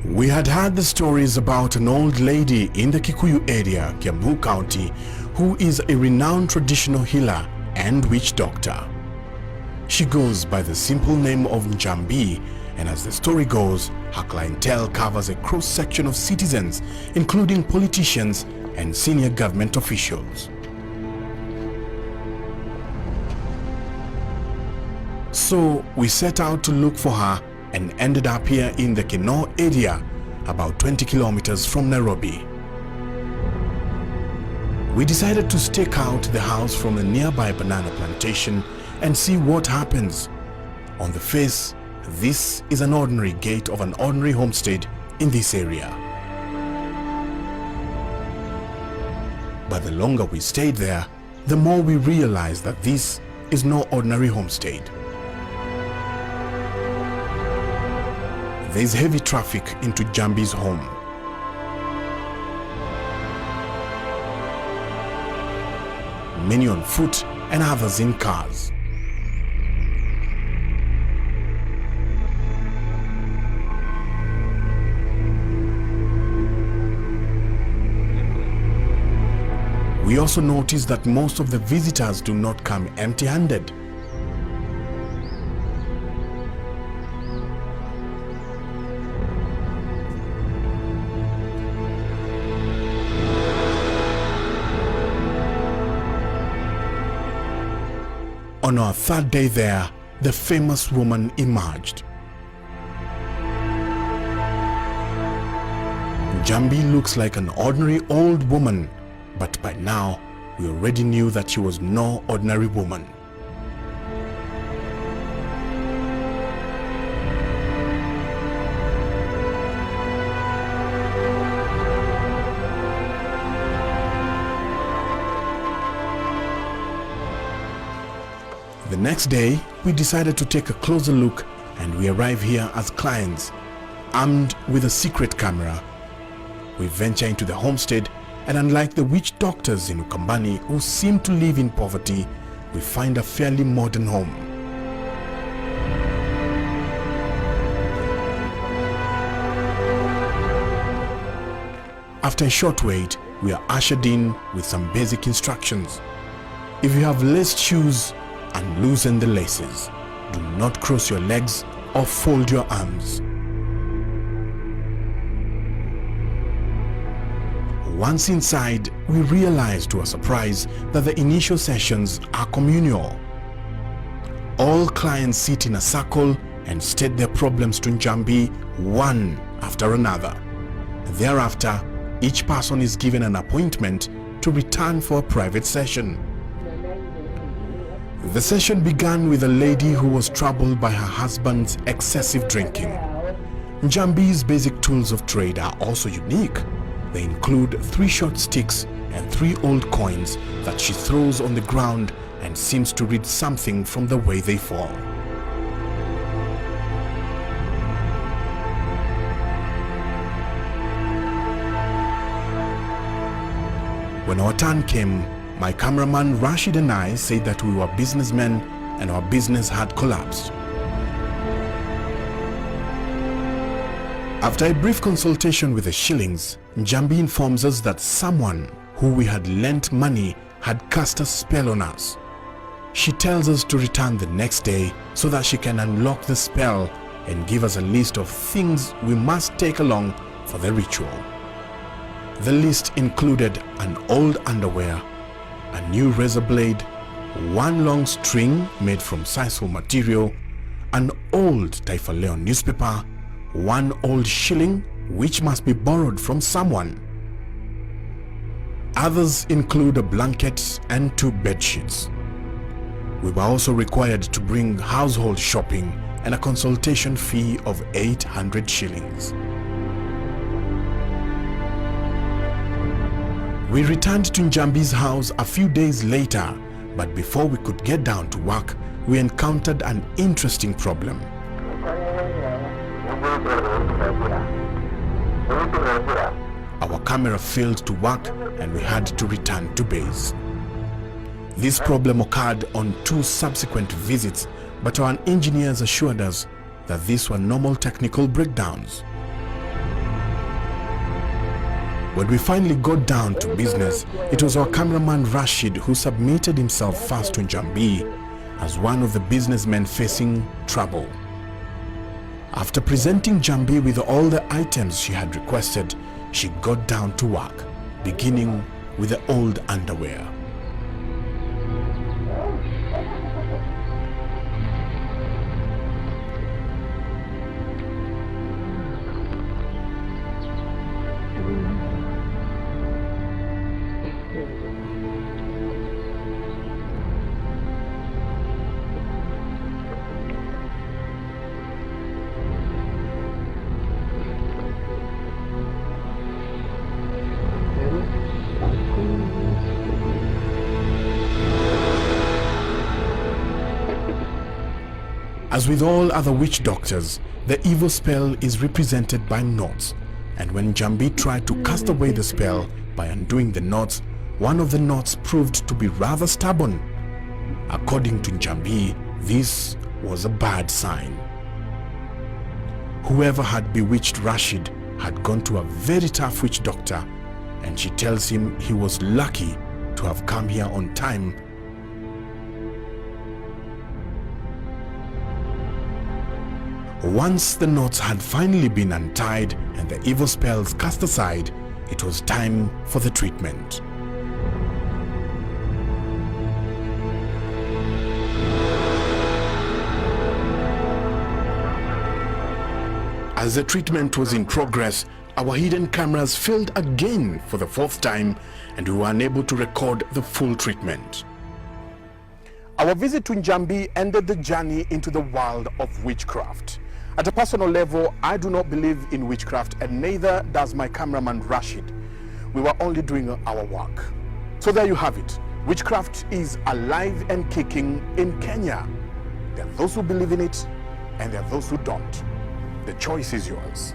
We had heard the stories about an old lady in the Kikuyu area, Kiambu County, who is a renowned traditional healer and witch doctor. She goes by the simple name of Njambi, and as the story goes, her clientele covers a cross-section of citizens, including politicians and senior government officials. So we set out to look for her and ended up here in the Kinoo area, about 20 kilometers from Nairobi. We decided to stake out the house from the nearby banana plantation and see what happens. On the face, this is an ordinary gate of an ordinary homestead in this area. But the longer we stayed there, the more we realized that this is no ordinary homestead. There is heavy traffic into Njambi's home. Many on foot and others in cars. We also noticed that most of the visitors do not come empty-handed. On our third day there, the famous woman emerged. Njambi looks like an ordinary old woman, but by now we already knew that she was no ordinary woman. The next day, we decided to take a closer look, and we arrive here as clients, armed with a secret camera. We venture into the homestead, and unlike the witch doctors in Ukambani who seem to live in poverty, we find a fairly modern home. After a short wait, we are ushered in with some basic instructions. If you have laced shoes, unloosen the laces. Do not cross your legs or fold your arms. Once inside, we realized to our surprise that the initial sessions are communal. All clients sit in a circle and state their problems to Njambi one after another. Thereafter, each person is given an appointment to return for a private session. The session began with a lady who was troubled by her husband's excessive drinking. Njambi's basic tools of trade are also unique. They include 3 short sticks and 3 old coins that she throws on the ground and seems to read something from the way they fall. When our turn came, my cameraman Rashid and I said that we were businessmen and our business had collapsed. After a brief consultation with the shillings, Njambi informs us that someone who we had lent money had cast a spell on us. She tells us to return the next day so that she can unlock the spell and give us a list of things we must take along for the ritual. The list included an old underwear, a new razor blade, 1 long string made from sisal material, an old Taifa Leo newspaper, 1 old shilling which must be borrowed from someone. Others include a blanket and 2 bed sheets. We were also required to bring household shopping and a consultation fee of 800 shillings. We returned to Njambi's house a few days later, but before we could get down to work, we encountered an interesting problem. Our camera failed to work and we had to return to base. This problem occurred on 2 subsequent visits, but our engineers assured us that these were normal technical breakdowns. When we finally got down to business, it was our cameraman Rashid who submitted himself first to Njambi as one of the businessmen facing trouble. After presenting Njambi with all the items she had requested, she got down to work, beginning with the old underwear. As with all other witch doctors, the evil spell is represented by knots, and when Njambi tried to cast away the spell by undoing the knots, one of the knots proved to be rather stubborn. According to Njambi, this was a bad sign. Whoever had bewitched Rashid had gone to a very tough witch doctor, and she tells him he was lucky to have come here on time. Once the knots had finally been untied and the evil spells cast aside, it was time for the treatment. As the treatment was in progress, our hidden cameras failed again for the fourth time, and we were unable to record the full treatment. Our visit to Njambi ended the journey into the world of witchcraft. At a personal level, I do not believe in witchcraft, and neither does my cameraman Rashid. We were only doing our work. So there you have it. Witchcraft is alive and kicking in Kenya. There are those who believe in it, and there are those who don't. The choice is yours.